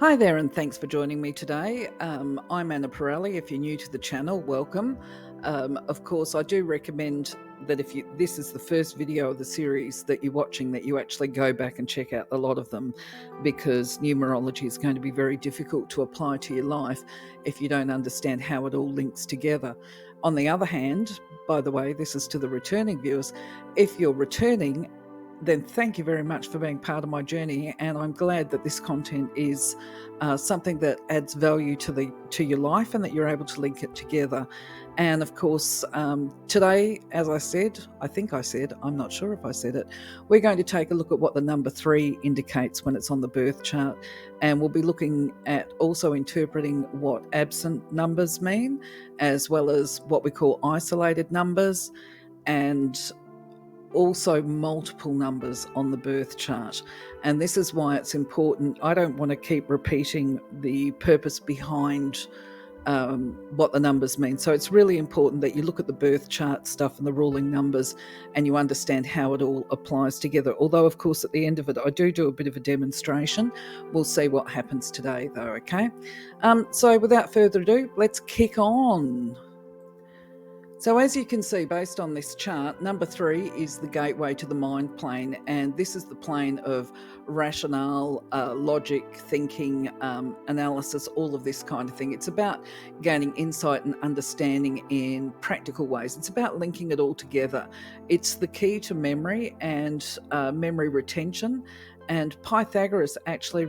Hi there, and thanks for joining me today. I'm Anah Parreli. If you're new to the channel, welcome. Of course, I do recommend that if this is the first video of the series that you're watching, that you actually go back and check out a lot of them, because numerology is going to be very difficult to apply to your life if you don't understand how it all links together. On the other hand, by the way, this is to the returning viewers. If you're returning, then thank you very much for being part of my journey, and I'm glad that this content is something that adds value to your life and that you're able to link it together. And of course, today, as I said, I'm not sure if I said it, we're going to take a look at what the number 3 indicates when it's on the birth chart, and we'll be looking at also interpreting what absent numbers mean, as well as what we call isolated numbers, and also multiple numbers on the birth chart. And this is why it's important. I don't want to keep repeating the purpose behind what the numbers mean. So it's really important that you look at the birth chart stuff and the ruling numbers, and you understand how it all applies together. Although, of course, at the end of it, I do a bit of a demonstration. We'll see what happens today, though, okay? So without further ado, let's kick on. So as you can see, based on this chart, number 3 is the gateway to the mind plane, and this is the plane of rationale, logic, thinking, analysis, all of this kind of thing. It's about gaining insight and understanding in practical ways. It's about linking it all together. It's the key to memory and memory retention, and Pythagoras actually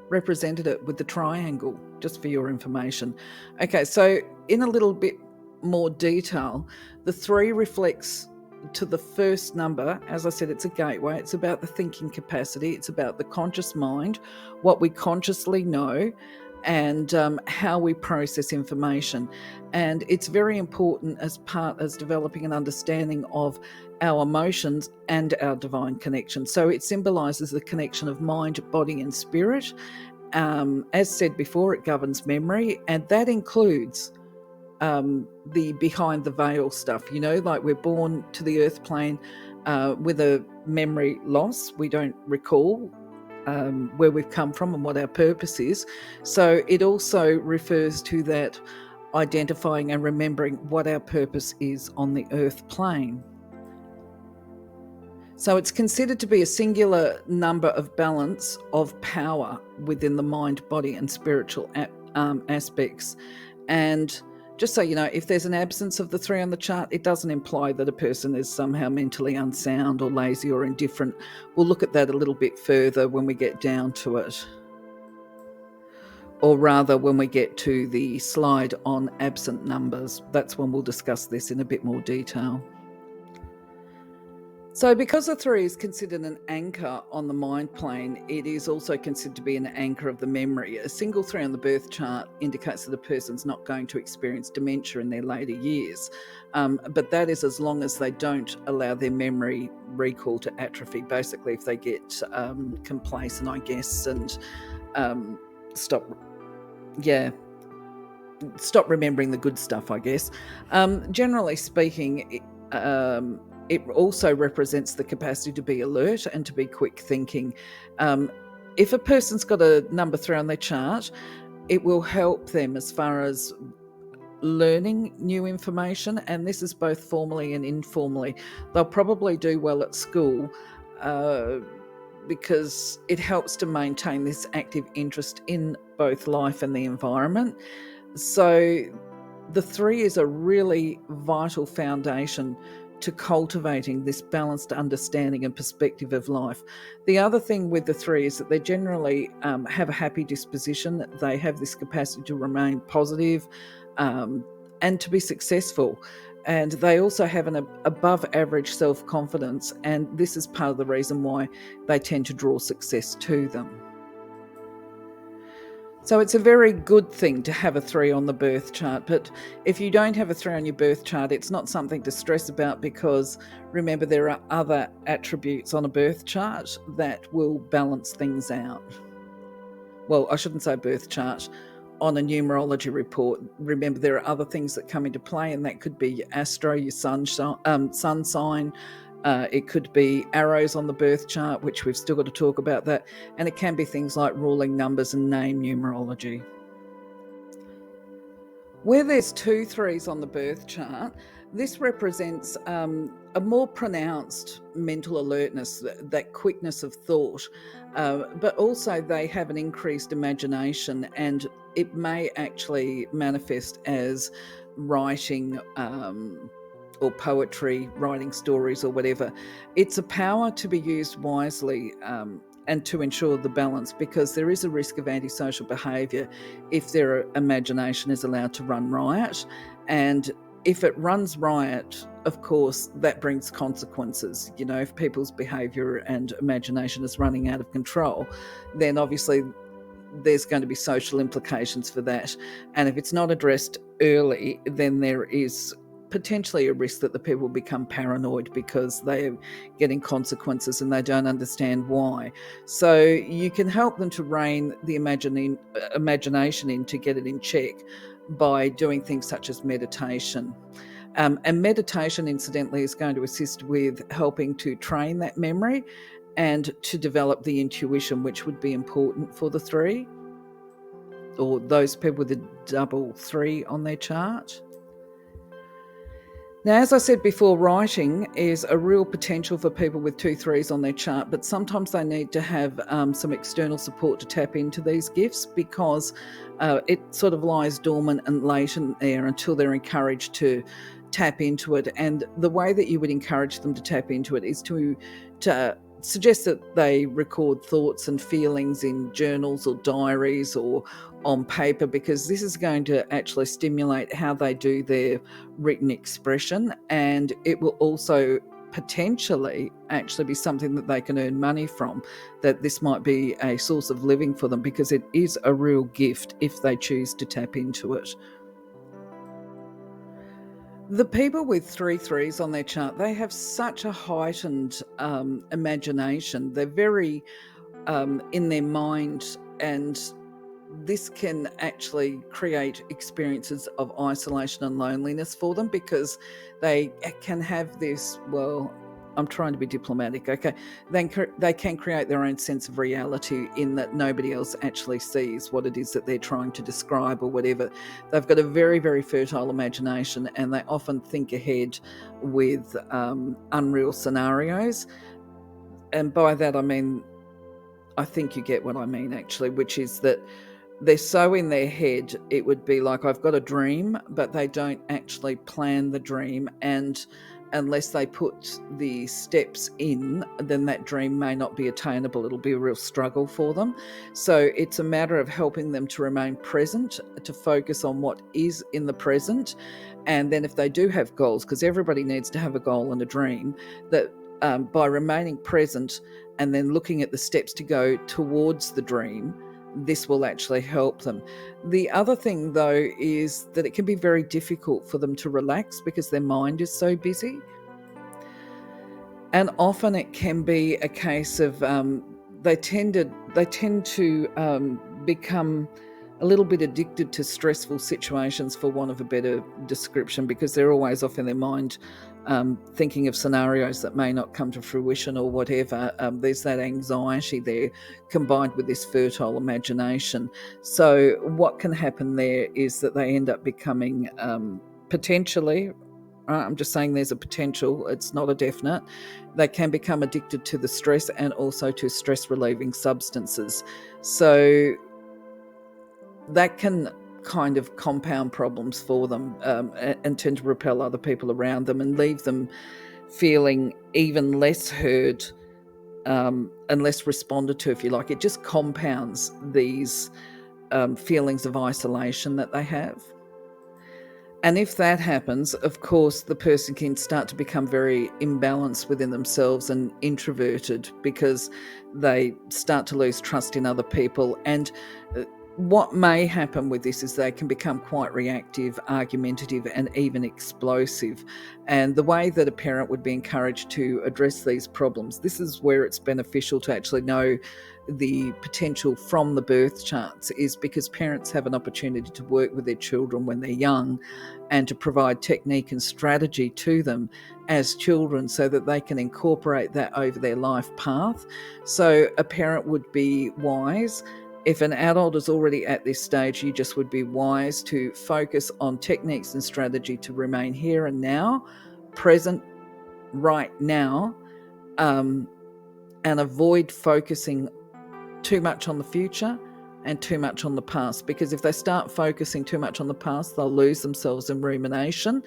represented it with the triangle, just for your information. Okay, so in a little bit more detail, the 3 reflects to the first number. As I said, it's a gateway. It's about the thinking capacity. It's about the conscious mind, what we consciously know, and how we process information. And it's very important as developing an understanding of our emotions and our divine connection. So it symbolizes the connection of mind, body, and spirit. As said before, it governs memory, and that includes the behind the veil stuff, like we're born to the earth plane with a memory loss. We don't recall where we've come from and what our purpose is. So it also refers to that identifying and remembering what our purpose is on the earth plane. So it's considered to be a singular number of balance of power within the mind, body, and spiritual aspects. And just so you know, if there's an absence of the 3 on the chart, it doesn't imply that a person is somehow mentally unsound or lazy or indifferent. We'll look at that a little bit further when we get down to it. Or rather, when we get to the slide on absent numbers, that's when we'll discuss this in a bit more detail. So because the 3 is considered an anchor on the mind plane, it is also considered to be an anchor of the memory. A single 3 on the birth chart indicates that a person's not going to experience dementia in their later years. But that is as long as they don't allow their memory recall to atrophy. Basically, if they get complacent, I guess, and stop remembering the good stuff, I guess. Generally speaking, it also represents the capacity to be alert and to be quick thinking. If a person's got a number 3 on their chart, it will help them as far as learning new information, and this is both formally and informally. They'll probably do well at school because it helps to maintain this active interest in both life and the environment. So the 3 is a really vital foundation to cultivating this balanced understanding and perspective of life. The other thing with the 3 is that they generally have a happy disposition. They have this capacity to remain positive and to be successful. And they also have an above average self-confidence, and this is part of the reason why they tend to draw success to them. So it's a very good thing to have a 3 on the birth chart, but if you don't have a 3 on your birth chart, it's not something to stress about, because remember, there are other attributes on a birth chart that will balance things out. Well, I shouldn't say birth chart. On a numerology report, remember, there are other things that come into play, and that could be your astro, your sun sign, It could be arrows on the birth chart, which we've still got to talk about that. And it can be things like ruling numbers and name numerology. Where there's 2 3s on the birth chart, this represents a more pronounced mental alertness, that quickness of thought, but also they have an increased imagination, and it may actually manifest as writing or poetry, writing stories or whatever. It's a power to be used wisely and to ensure the balance, because there is a risk of antisocial behaviour if their imagination is allowed to run riot. And if it runs riot, of course, that brings consequences. You know, if people's behaviour and imagination is running out of control, then obviously there's going to be social implications for that. And if it's not addressed early, then there is potentially a risk that the people become paranoid because they're getting consequences and they don't understand why. So you can help them to rein the imagination in, to get it in check, by doing things such as meditation. And meditation, incidentally, is going to assist with helping to train that memory and to develop the intuition, which would be important for the 3, or those people with a double 3 on their chart. Now, as I said before, writing is a real potential for people with 2 3s on their chart, but sometimes they need to have some external support to tap into these gifts, because it sort of lies dormant and latent there until they're encouraged to tap into it. And the way that you would encourage them to tap into it is to suggest that they record thoughts and feelings in journals or diaries or on paper, because this is going to actually stimulate how they do their written expression, and it will also potentially actually be something that they can earn money from, that this might be a source of living for them, because it is a real gift if they choose to tap into it. The people with 3 3s on their chart, they have such a heightened imagination. They're very in their mind, and this can actually create experiences of isolation and loneliness for them, because they can have this, well, I'm trying to be diplomatic, okay, they can create their own sense of reality, in that nobody else actually sees what it is that they're trying to describe or whatever. They've got a very, very fertile imagination, and they often think ahead with unreal scenarios. And by that I mean, I think you get what I mean, actually, which is that they're so in their head, it would be like, I've got a dream, but they don't actually plan the dream. And unless they put the steps in, then that dream may not be attainable. It'll be a real struggle for them. So it's a matter of helping them to remain present, to focus on what is in the present. And then if they do have goals, because everybody needs to have a goal and a dream, that by remaining present and then looking at the steps to go towards the dream, this will actually help them. The other thing, though, is that it can be very difficult for them to relax because their mind is so busy. And often it can be a case of they tend to become a little bit addicted to stressful situations, for want of a better description, because they're always off in their mind thinking of scenarios that may not come to fruition or whatever. There's that anxiety there combined with this fertile imagination. So what can happen there is that they end up becoming potentially, I'm just saying there's a potential, it's not a definite, they can become addicted to the stress and also to stress relieving substances. So that can kind of compound problems for them and tend to repel other people around them and leave them feeling even less heard and less responded to, if you like. It just compounds these feelings of isolation that they have. And if that happens, of course, the person can start to become very imbalanced within themselves and introverted, because they start to lose trust in other people. And what may happen with this is they can become quite reactive, argumentative, and even explosive. And the way that a parent would be encouraged to address these problems, this is where it's beneficial to actually know the potential from the birth charts, is because parents have an opportunity to work with their children when they're young and to provide technique and strategy to them as children so that they can incorporate that over their life path. So a parent would be wise. If an adult is already at this stage, you just would be wise to focus on techniques and strategy to remain here and now, present right now, and avoid focusing too much on the future and too much on the past, because if they start focusing too much on the past, they'll lose themselves in rumination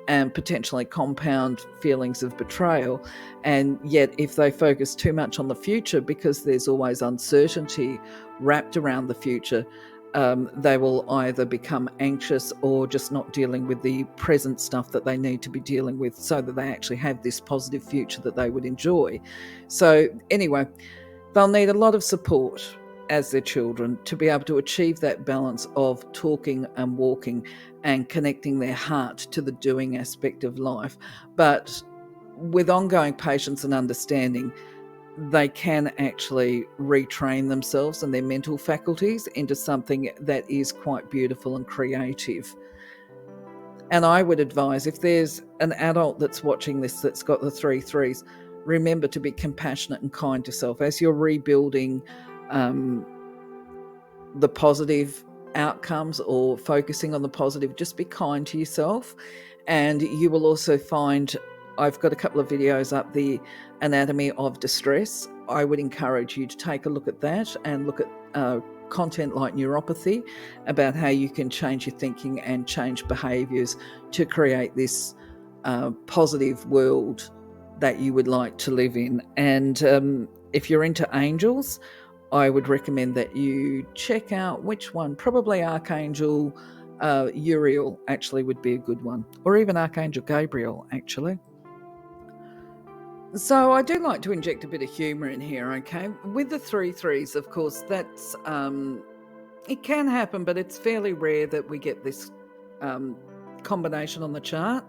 and potentially compound feelings of betrayal. And yet if they focus too much on the future, because there's always uncertainty wrapped around the future, they will either become anxious or just not dealing with the present stuff that they need to be dealing with so that they actually have this positive future that they would enjoy. So anyway, they'll need a lot of support as their children to be able to achieve that balance of talking and walking and connecting their heart to the doing aspect of life. But with ongoing patience and understanding, they can actually retrain themselves and their mental faculties into something that is quite beautiful and creative. And I would advise, if there's an adult that's watching this that's got the 3 threes, remember to be compassionate and kind to self. As you're rebuilding the positive outcomes or focusing on the positive, just be kind to yourself. And you will also find, I've got a couple of videos up, the anatomy of distress. I would encourage you to take a look at that and look at content like neuropathy, about how you can change your thinking and change behaviors to create this positive world that you would like to live in. And if you're into angels, I would recommend that you check out which one, probably Archangel Uriel actually would be a good one, or even Archangel Gabriel actually. So I do like to inject a bit of humour in here, okay? With the 3 threes, of course, that's it can happen, but it's fairly rare that we get this combination on the chart.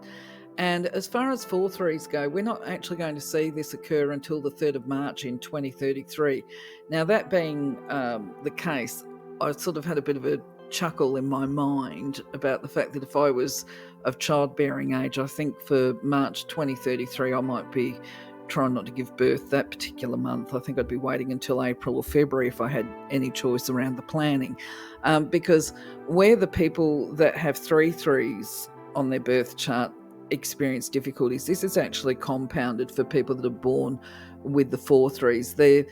And as far as 4 threes go, we're not actually going to see this occur until the 3rd of March in 2033. Now, that being the case, I sort of had a bit of a chuckle in my mind about the fact that if I was of childbearing age, I think for March 2033, I might be trying not to give birth that particular month. I think I'd be waiting until April or February if I had any choice around the planning, because where the people that have 3 threes on their birth chart experience difficulties, this is actually compounded for people that are born with the 4 threes. They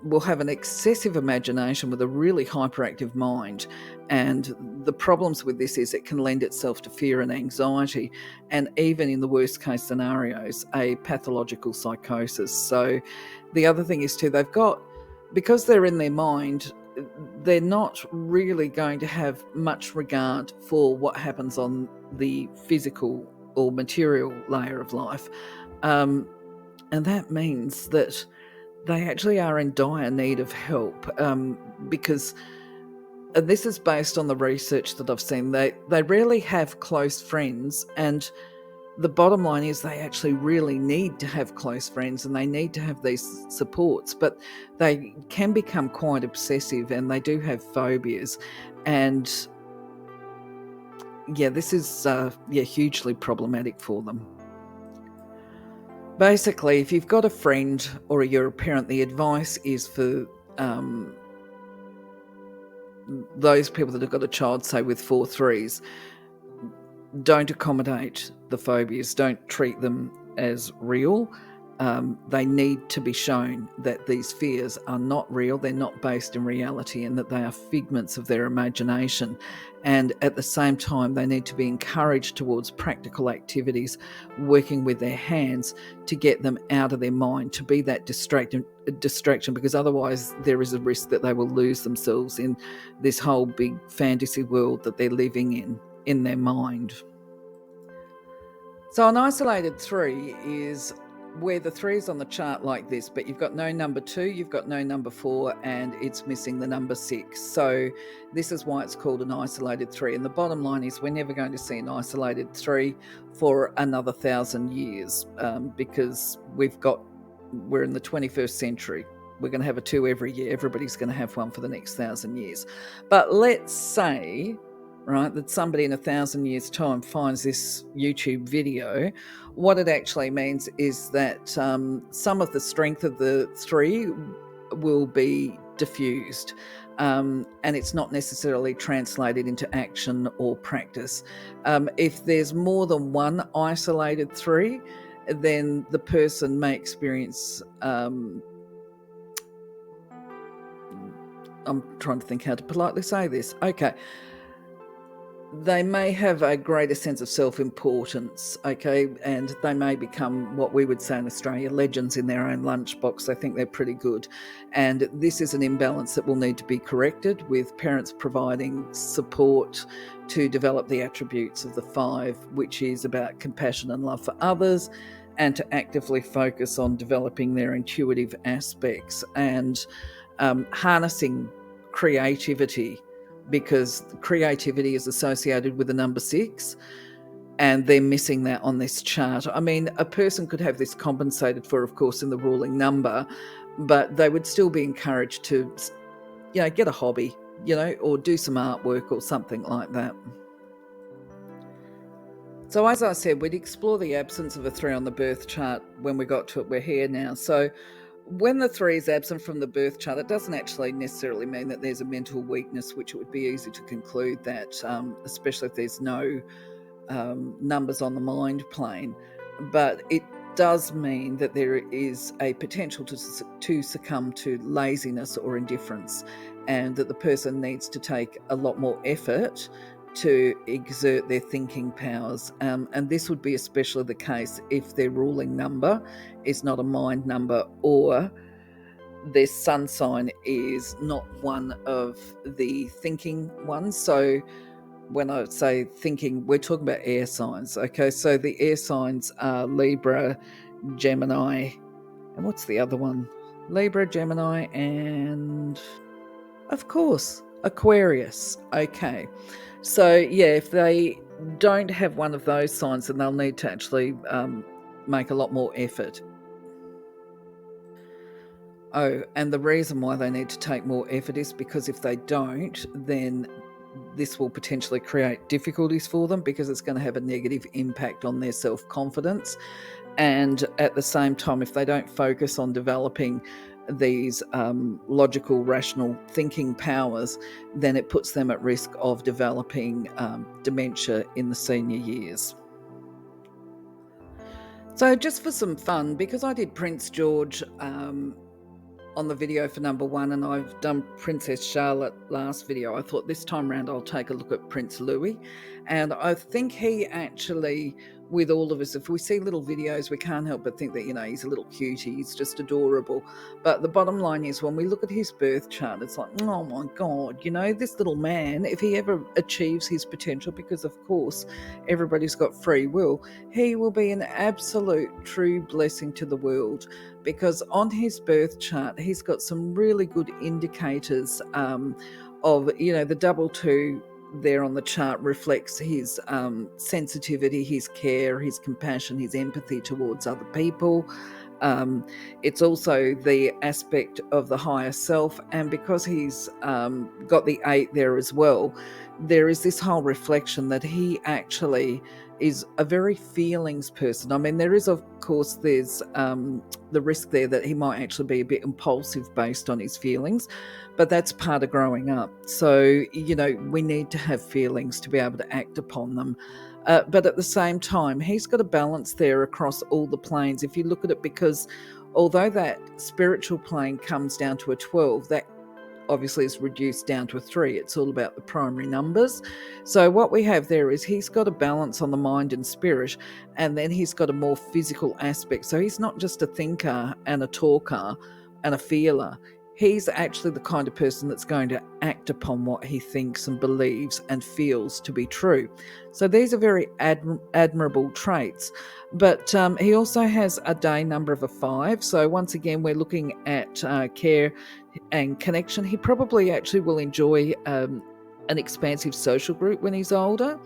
will have an excessive imagination with a really hyperactive mind, and the problems with this is it can lend itself to fear and anxiety, and even in the worst case scenarios, a pathological psychosis. So the other thing is too, they've got, because they're in their mind, they're not really going to have much regard for what happens on the physical or material layer of life. And that means that they actually are in dire need of help, because this is based on the research that I've seen. They rarely have close friends, and the bottom line is they actually really need to have close friends and they need to have these supports, but they can become quite obsessive and they do have phobias. And yeah, this is hugely problematic for them. Basically, if you've got a friend or you're a parent, the advice is for those people that have got a child, say with 4 threes, don't accommodate the phobias, don't treat them as real. They need to be shown that these fears are not real, they're not based in reality, and that they are figments of their imagination. And at the same time, they need to be encouraged towards practical activities, working with their hands to get them out of their mind, to be that distraction, because otherwise there is a risk that they will lose themselves in this whole big fantasy world that they're living in their mind. So an isolated 3 is where the 3 is on the chart like this, but you've got no number 2, you've got no number 4, and it's missing the number 6. So this is why it's called an isolated 3. And the bottom line is we're never going to see an isolated 3 for another 1,000 years, because we're in the 21st century. We're going to have a 2 every year. Everybody's going to have one for the next 1,000 years. But let's say, right, that somebody in 1,000 years' time finds this YouTube video. What it actually means is that some of the strength of the 3 will be diffused, and it's not necessarily translated into action or practice. If there's more than one isolated 3, then the person may experience I'm trying to think how to politely say this. Okay. They may have a greater sense of self-importance, okay, and they may become what we would say in Australia, legends in their own lunchbox. They think they're pretty good. And this is an imbalance that will need to be corrected, with parents providing support to develop the attributes of the 5, which is about compassion and love for others, and to actively focus on developing their intuitive aspects and harnessing creativity, because creativity is associated with the number 6, and they're missing that on this chart. I mean, a person could have this compensated for, of course, in the ruling number, but they would still be encouraged to, get a hobby, or do some artwork or something like that. So as I said, we'd explore the absence of a 3 on the birth chart when we got to it. We're here now. So when the 3 is absent from the birth chart, it doesn't actually necessarily mean that there's a mental weakness, which it would be easy to conclude that, especially if there's no numbers on the mind plane. But it does mean that there is a potential to succumb to laziness or indifference, and that the person needs to take a lot more effort to exert their thinking powers. And this would be especially the case if their ruling number is not a mind number, or their sun sign is not one of the thinking ones. So when I say thinking, we're talking about air signs. Okay, so the air signs are Libra, Gemini, and what's the other one? Libra, Gemini, and of course, Aquarius. Okay. So, if they don't have one of those signs, then they'll need to actually make a lot more effort. Oh, and the reason why they need to take more effort is because if they don't, then this will potentially create difficulties for them, because it's going to have a negative impact on their self-confidence. And at the same time, if they don't focus on developing these logical, rational thinking powers, then it puts them at risk of developing dementia in the senior years. So just for some fun, because I did Prince George on the video for number 1, and I've done Princess Charlotte last video, I thought this time around I'll take a look at Prince Louis. And I think he actually, with all of us, if we see little videos, we can't help but think that, he's a little cutie, he's just adorable. But the bottom line is, when we look at his birth chart, it's like, oh my God, this little man, if he ever achieves his potential, because of course everybody's got free will, he will be an absolute true blessing to the world. Because on his birth chart, he's got some really good indicators of, the double 2 there on the chart reflects his sensitivity, his care, his compassion, his empathy towards other people. It's also the aspect of the higher self, and because he's got the 8 there as well, there is this whole reflection that he actually is a very feelings person. I mean, there is, of course, there's the risk there that he might actually be a bit impulsive based on his feelings, but that's part of growing up. So, we need to have feelings to be able to act upon them. But at the same time, he's got a balance there across all the planes. If you look at it, because although that spiritual plane comes down to a 12, that obviously is reduced down to a 3. It's all about the primary numbers. So what we have there is he's got a balance on the mind and spirit, and then he's got a more physical aspect. So he's not just a thinker and a talker and a feeler. he's actually the kind of person that's going to act upon what he thinks and believes and feels to be true. So these are very admirable traits. But he also has a day number of a 5. So once again, we're looking at care and connection. He probably actually will enjoy an expansive social group when he's older.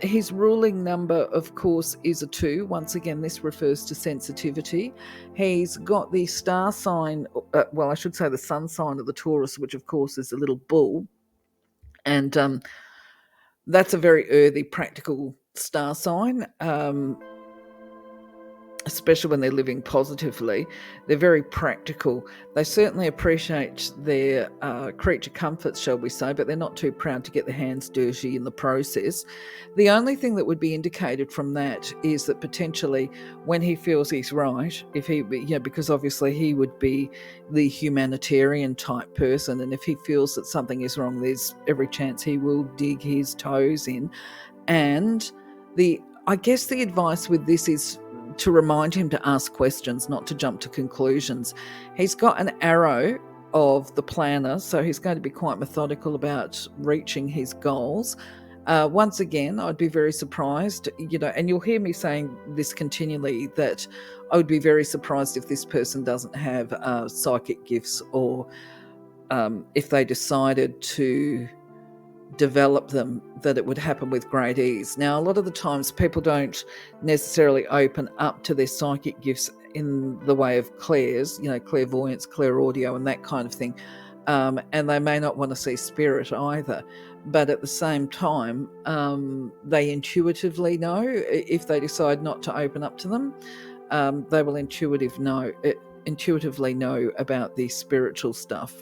His ruling number, of course, is a 2. Once again, this refers to sensitivity. He's got the star sign, well, I should say the sun sign of the Taurus, which, of course, is a little bull. And that's a very earthy, practical star sign. Especially when they're living positively, they're very practical. They certainly appreciate their creature comforts, shall we say, but they're not too proud to get their hands dirty in the process. The only thing that would be indicated from that is that potentially when he feels he's right, if he, because obviously he would be the humanitarian type person, and if he feels that something is wrong, there's every chance he will dig his toes in. And I guess the advice with this is to remind him to ask questions, not to jump to conclusions. He's got an arrow of the planner, so he's going to be quite methodical about reaching his goals. Once again, I'd be very surprised, and you'll hear me saying this continually, that I would be very surprised if this person doesn't have psychic gifts, or if they decided to develop them, that it would happen with great ease. Now, a lot of the times people don't necessarily open up to their psychic gifts in the way of clairs, clairvoyance, clairaudio, and that kind of thing. And they may not want to see spirit either. But at the same time, they intuitively know if they decide not to open up to them. They will intuitively know about the spiritual stuff.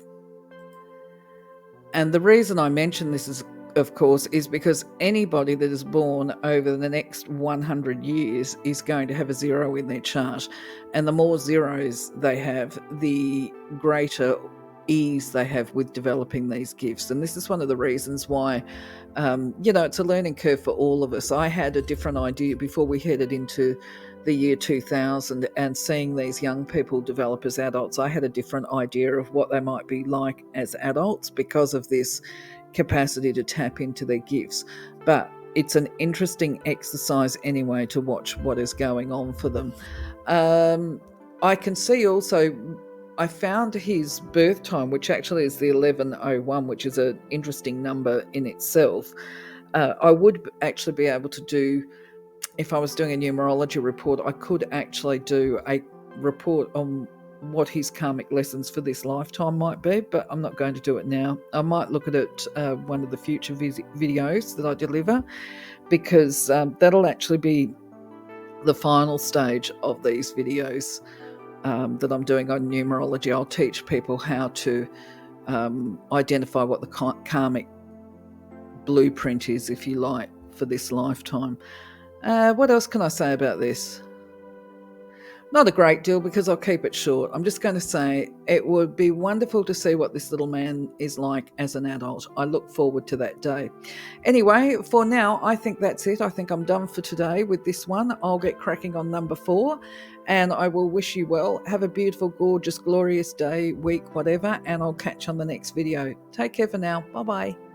And the reason I mention this is, of course, is because anybody that is born over the next 100 years is going to have a 0 in their chart. And the more zeros they have, the greater ease they have with developing these gifts. And this is one of the reasons why, it's a learning curve for all of us. I had a different idea before we headed into the year 2000, and seeing these young people develop as adults, I had a different idea of what they might be like as adults because of this capacity to tap into their gifts. But it's an interesting exercise anyway to watch what is going on for them. I can see also, I found his birth time, which actually is the 1101, which is an interesting number in itself. I would actually be able to do, if I was doing a numerology report, I could actually do a report on what his karmic lessons for this lifetime might be, but I'm not going to do it now. I might look at it one of the future videos that I deliver, because that'll actually be the final stage of these videos that I'm doing on numerology. I'll teach people how to identify what the karmic blueprint is, if you like, for this lifetime. What else can I say about this? Not a great deal, because I'll keep it short. I'm just going to say it would be wonderful to see what this little man is like as an adult. I look forward to that day. Anyway, for now, I think that's it. I think I'm done for today with this one. I'll get cracking on number 4, and I will wish you well. Have a beautiful, gorgeous, glorious day, week, whatever, and I'll catch you on the next video. Take care for now. Bye-bye.